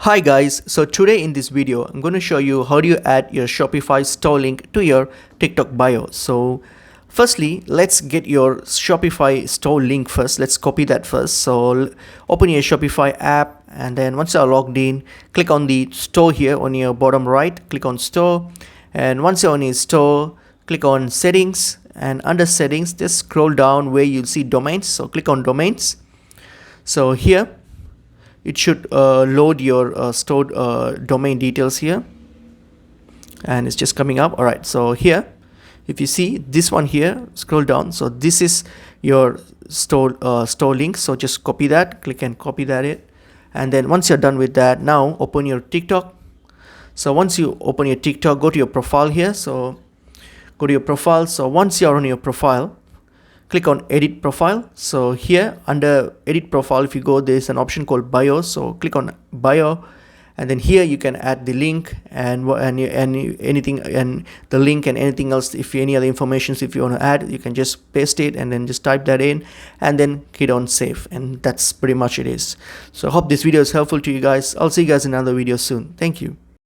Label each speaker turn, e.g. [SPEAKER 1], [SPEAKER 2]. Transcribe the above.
[SPEAKER 1] Hi guys, so today in this video I'm going to show you how do you add your Shopify store link to your TikTok bio. So firstly, let's get your Shopify store link first. Let's copy that first. So open your Shopify app, and then once you're logged in, click on the store here on your bottom right, click on store, and once you're on your store, click on settings, and under settings just scroll down where you'll see domains. So click on domains. So here it should load your stored domain details here, and it's just coming up. All right, so here if you see this one here, scroll down. So this is your store link. So just copy that, click and copy that it, and then once you're done with that, now open your TikTok. So once you open your TikTok, go to your profile here. So go to your profile. So once you're on your profile, click on edit profile. So here under edit profile, if you go, there's an option called bio. So click on bio, and then here you can add the link and anything, and the link and anything else. If any other information if you want to add, you can just paste it and then just type that in and then hit on save, and that's pretty much it is. So I hope this video is helpful to you guys. I'll see you guys in another video soon. Thank you.